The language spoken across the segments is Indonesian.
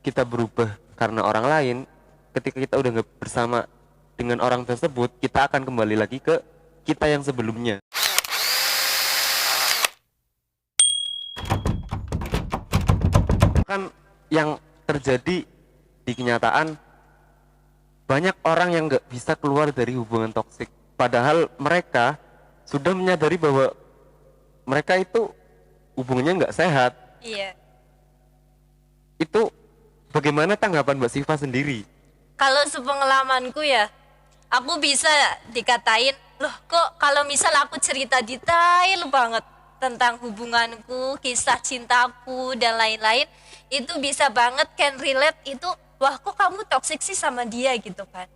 kita berubah karena orang lain, ketika kita udah nggak bersama dengan orang tersebut, kita akan kembali lagi ke kita yang sebelumnya. Kan yang terjadi di kenyataan, banyak orang yang nggak bisa keluar dari hubungan toksik, padahal mereka sudah menyadari bahwa mereka itu hubungannya nggak sehat. Iya. Itu bagaimana tanggapan Mbak Siva sendiri? Kalau sepengalamanku ya, aku bisa dikatain, loh kok kalau misal aku cerita detail banget tentang hubunganku, kisah cintaku dan lain-lain, itu bisa banget can relate itu, wah kok kamu toksik sih sama dia gitu kan.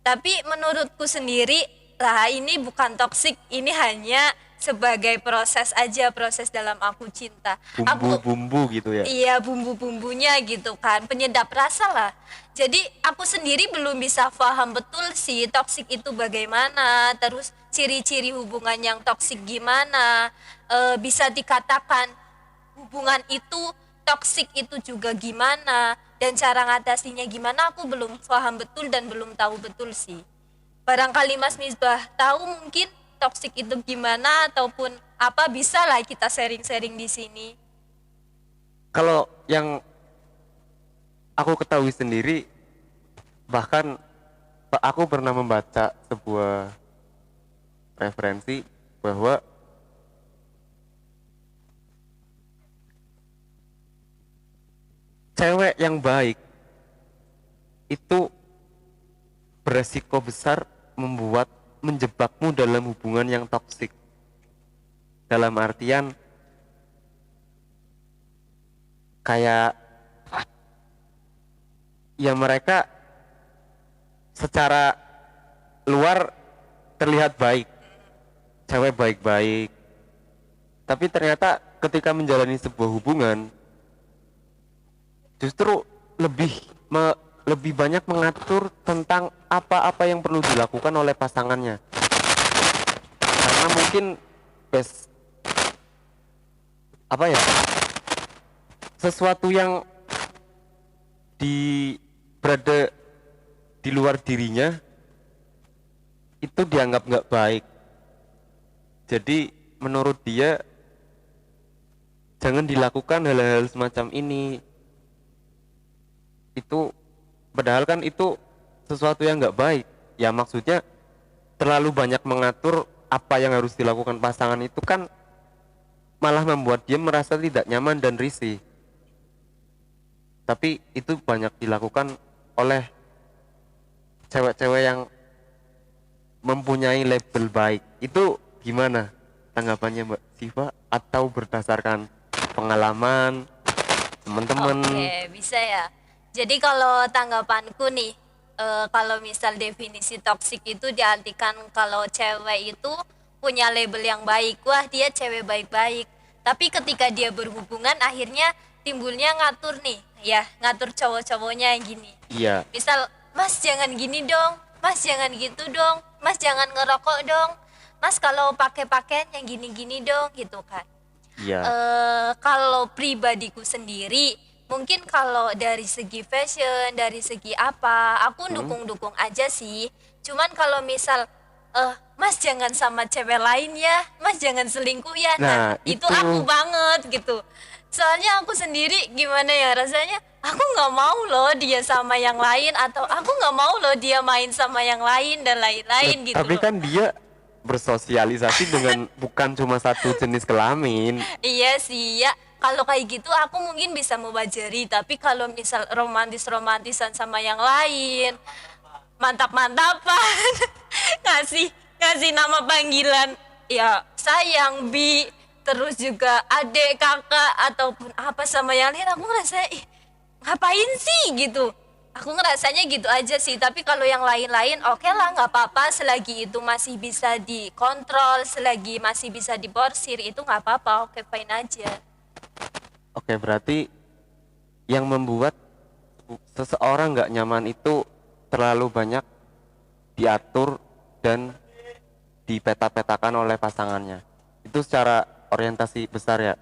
Tapi menurutku sendiri, lah ini bukan toksik, ini hanya sebagai proses aja, proses dalam aku cinta. Aku Bumbu-bumbu gitu ya. Iya, bumbu-bumbunya gitu kan, penyedap rasa lah. Jadi aku sendiri belum bisa paham betul sih toksik itu bagaimana, terus ciri-ciri hubungan yang toksik gimana. Bisa dikatakan hubungan itu toksik itu juga gimana, dan cara ngatasinya gimana aku belum paham betul dan belum tahu betul sih. Barangkali Mas Misbah tahu mungkin toksik itu gimana ataupun apa, bisa lah kita sharing-sharing di sini. Kalau yang aku ketahui sendiri, bahkan aku pernah membaca sebuah referensi bahwa cewek yang baik itu beresiko besar menjebakmu dalam hubungan yang toksik. Dalam artian kayak ya mereka secara luar terlihat baik, cewek baik-baik, tapi ternyata ketika menjalani sebuah hubungan justru lebih banyak mengatur tentang apa-apa yang perlu dilakukan oleh pasangannya, karena mungkin apa ya, sesuatu yang berada di luar dirinya itu dianggap nggak baik. Jadi menurut dia jangan dilakukan hal-hal semacam ini. Itu padahal kan itu sesuatu yang nggak baik. Ya maksudnya terlalu banyak mengatur apa yang harus dilakukan pasangan itu kan malah membuat dia merasa tidak nyaman dan risih. Tapi itu banyak dilakukan oleh cewek-cewek yang mempunyai label baik. Itu gimana tanggapannya Mbak Siva, atau berdasarkan pengalaman teman-teman? Oke, bisa ya. Jadi kalau tanggapanku nih, kalau misal definisi toksik itu diartikan kalau cewek itu punya label yang baik, wah dia cewek baik-baik. Tapi ketika dia berhubungan akhirnya timbulnya ngatur nih, ya ngatur cowok-cowoknya yang gini. Iya. Misal, Mas jangan gini dong, Mas jangan gitu dong, Mas jangan ngerokok dong, Mas kalau pakai pakaian yang gini-gini dong gitu kan. Iya. Kalau pribadiku sendiri, mungkin kalau dari segi fashion, dari segi apa, aku dukung-dukung aja sih. Cuman kalau misal, Mas jangan sama cewek lain ya, Mas jangan selingkuh ya. Nah, Itu itu. aku banget gitu. Soalnya aku sendiri gimana ya rasanya, aku nggak mau loh dia sama yang lain, atau aku nggak mau loh dia main sama yang lain dan lain-lain gitu Tapi loh. kan dia bersosialisasi dengan bukan cuma satu jenis kelamin. Iya sih ya, kalau kayak gitu aku mungkin bisa mewajari, tapi kalau misal romantisan sama yang lain, mantap-mantapan, ngasih ngasih nama panggilan, ya sayang Bi, terus juga adek kakak ataupun apa sama yang lain, aku ngerasa ngapain sih gitu. Aku ngerasanya gitu aja sih, tapi kalau yang lain-lain oke lah, nggak apa-apa selagi itu masih bisa dikontrol, selagi masih bisa diporsir, itu nggak apa-apa, oke fine aja. Oke, berarti yang membuat seseorang nggak nyaman itu terlalu banyak diatur dan dipeta-petakan oleh pasangannya. Itu secara orientasi besar ya.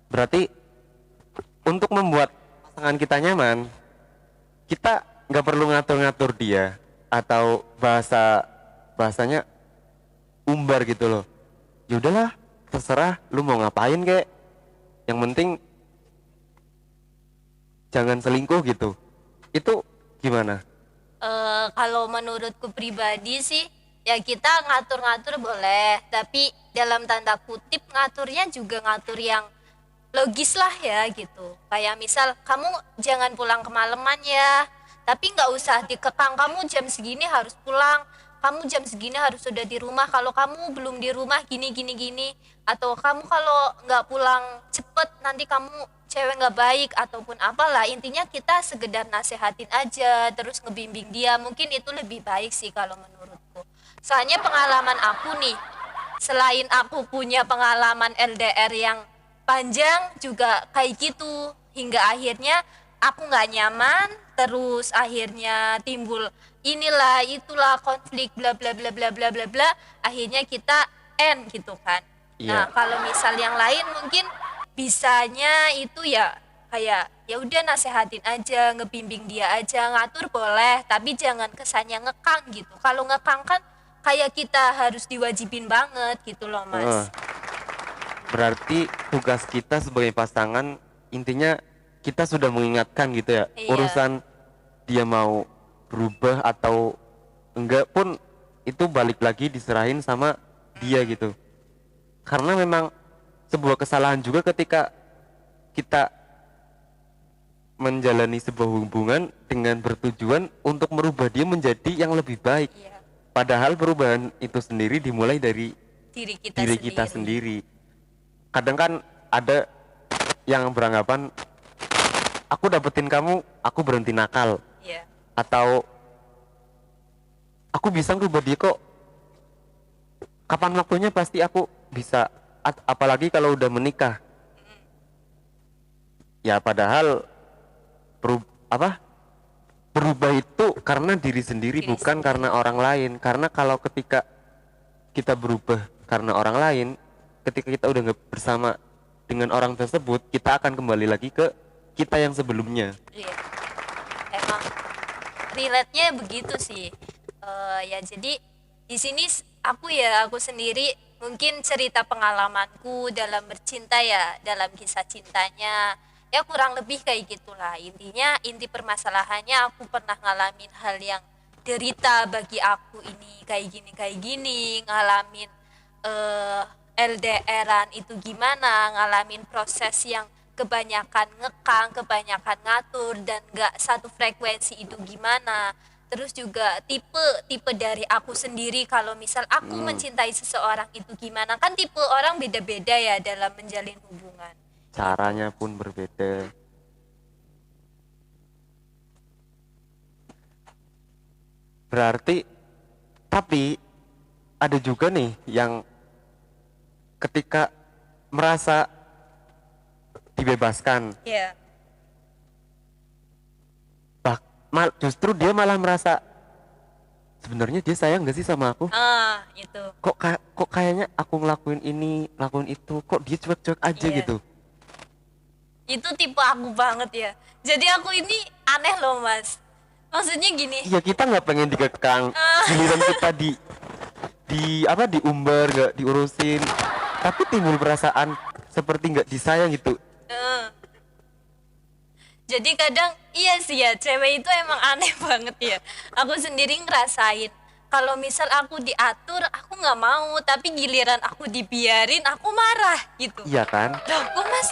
Berarti untuk membuat pasangan kita nyaman, kita nggak perlu ngatur-ngatur dia atau bahasanya umbar gitu loh. Ya udahlah, terserah lu mau ngapain kek. Yang penting jangan selingkuh gitu. Itu gimana? Kalau menurutku pribadi sih, ya kita ngatur-ngatur boleh, tapi dalam tanda kutip ngaturnya juga ngatur yang logis lah ya gitu. Kayak misal kamu jangan pulang kemalaman ya, tapi nggak usah dikekang kamu jam segini harus pulang, kamu jam segini harus sudah di rumah, kalau kamu belum di rumah gini gini gini, atau kamu kalau nggak pulang cepet nanti kamu cewek nggak baik ataupun apalah, intinya kita sekedar nasehatin aja terus ngebimbing dia, mungkin itu lebih baik sih kalau menurutku. Soalnya pengalaman aku nih, selain aku punya pengalaman LDR yang panjang juga kayak gitu, hingga akhirnya aku nggak nyaman, terus akhirnya timbul inilah itulah konflik bla bla bla bla bla bla bla, akhirnya kita end gitu kan. Nah Iya. kalau misal yang lain mungkin bisanya itu ya kayak ya udah nasehatin aja, ngebimbing dia aja, ngatur boleh tapi jangan kesannya ngekang gitu. Kalau ngekang kan kayak kita harus diwajibin banget gitu loh Heeh. mas. Berarti tugas kita sebagai pasangan intinya kita sudah mengingatkan gitu ya. Iya. Urusan dia mau berubah atau enggak pun itu balik lagi diserahin sama dia gitu. Karena memang sebuah kesalahan juga ketika kita menjalani sebuah hubungan dengan bertujuan untuk merubah dia menjadi yang lebih baik. Iya, Padahal perubahan itu sendiri dimulai dari diri kita diri sendiri. kita sendiri. Kadang kan ada yang beranggapan aku dapetin kamu, aku berhenti nakal, Iya. atau aku bisa ngerubah dia kok. Kapan waktunya pasti aku bisa. Apalagi kalau udah menikah. Ya padahal apa? Berubah itu karena diri sendiri, Diri bukan sendiri. karena orang lain. Karena kalau ketika kita berubah karena orang lain, ketika kita udah nggak bersama dengan orang tersebut, kita akan kembali lagi ke kita yang sebelumnya. Iya. Emang relate-nya begitu sih. Ya jadi di sini aku sendiri mungkin cerita pengalamanku dalam bercinta ya, dalam kisah cintanya ya kurang lebih kayak gitulah. Intinya inti permasalahannya aku pernah ngalamin hal yang derita bagi aku ini kayak gini ngalamin eh LDRan itu gimana, ngalamin proses yang kebanyakan ngekang, kebanyakan ngatur dan gak satu frekuensi itu gimana. Terus juga tipe dari aku sendiri kalau misal aku mencintai seseorang itu gimana. Kan tipe orang beda-beda ya dalam menjalin hubungan. Caranya pun berbeda. Berarti, tapi ada juga nih yang ketika merasa dibebaskan, Iya. justru dia malah merasa sebenarnya dia sayang gak sih sama aku? Itu. Kok kayaknya aku ngelakuin ini, ngelakuin itu, kok dia cuek-cuek aja Iya. gitu. Itu tipe aku banget ya. Jadi aku ini aneh loh mas. Maksudnya gini. Iya, kita nggak pengen dikekang, giliran kita diumbar, nggak diurusin, tapi timbul perasaan seperti nggak disayang gitu. eh, Jadi kadang iya sih ya, cewek itu emang aneh banget ya. Aku sendiri ngerasain kalau misal aku diatur, aku nggak mau, tapi giliran aku dibiarin, aku marah gitu. Iya kan? Loh, kok mas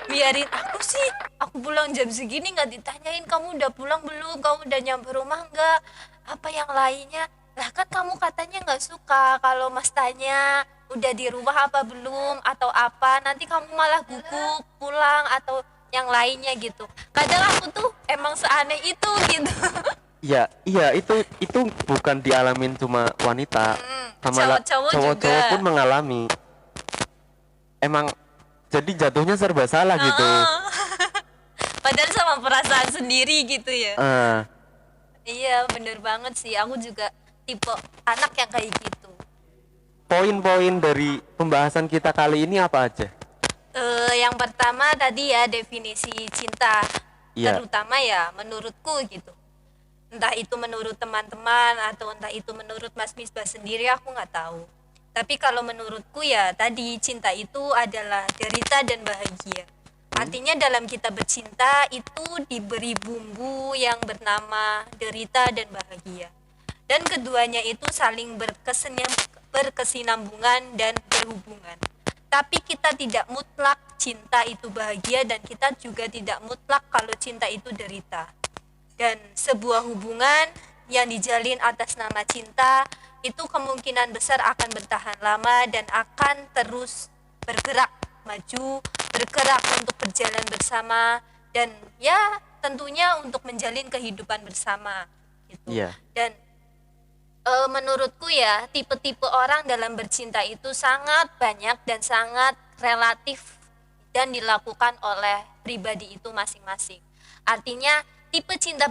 biarin aku sih? Aku pulang jam segini nggak ditanyain kamu udah pulang belum, kamu udah nyampe rumah nggak? Apa yang lainnya? Lah kan kamu katanya nggak suka kalau mas tanya udah di rumah apa belum atau apa, nanti kamu malah gugup pulang atau yang lainnya gitu. Kadang aku tuh emang seaneh itu gitu. Iya, itu bukan dialamin cuma wanita, sama Cowok-cowok cowok-cowok juga. pun mengalami. Emang jadi jatuhnya serba salah gitu. Padahal sama perasaan sendiri gitu ya. Eh, Iya bener banget sih, aku juga tipe anak yang kayak gitu. Poin-poin dari pembahasan kita kali ini apa aja? Yang pertama tadi ya definisi cinta. Iya. terutama ya menurutku gitu. Entah itu menurut teman-teman atau entah itu menurut Mas Misbah sendiri, aku nggak tahu. Tapi kalau menurutku ya tadi, cinta itu adalah derita dan bahagia. Artinya dalam kita bercinta itu diberi bumbu yang bernama derita dan bahagia. Dan keduanya itu saling berkesinambungan dan berhubungan. Tapi kita tidak mutlak cinta itu bahagia, dan kita juga tidak mutlak kalau cinta itu derita. Dan sebuah hubungan yang dijalin atas nama cinta itu kemungkinan besar akan bertahan lama dan akan terus bergerak maju, bergerak untuk berjalan bersama, dan ya tentunya untuk menjalin kehidupan bersama gitu. Iya. Dan menurutku ya, tipe-tipe orang dalam bercinta itu sangat banyak dan sangat relatif dan dilakukan oleh pribadi itu masing-masing. Artinya tipe cinta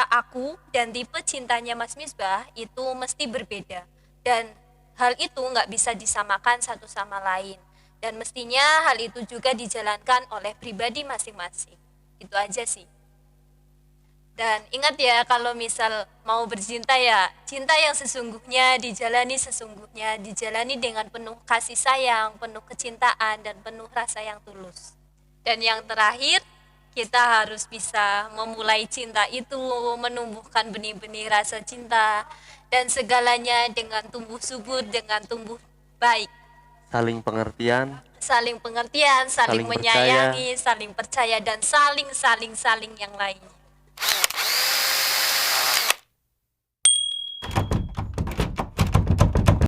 aku dan tipe cintanya Mas Misbah itu mesti berbeda, dan hal itu nggak bisa disamakan satu sama lain, dan mestinya hal itu juga dijalankan oleh pribadi masing-masing. Itu aja sih. Dan ingat ya, kalau misal mau bercinta ya, cinta yang sesungguhnya dijalani dengan penuh kasih sayang, penuh kecintaan, dan penuh rasa yang tulus. Dan yang terakhir, kita harus bisa memulai cinta itu, menumbuhkan benih-benih rasa cinta, dan segalanya dengan tumbuh subur, dengan tumbuh baik. Saling pengertian, Saling pengertian, saling Saling menyayangi, saling percaya, dan saling yang lainnya.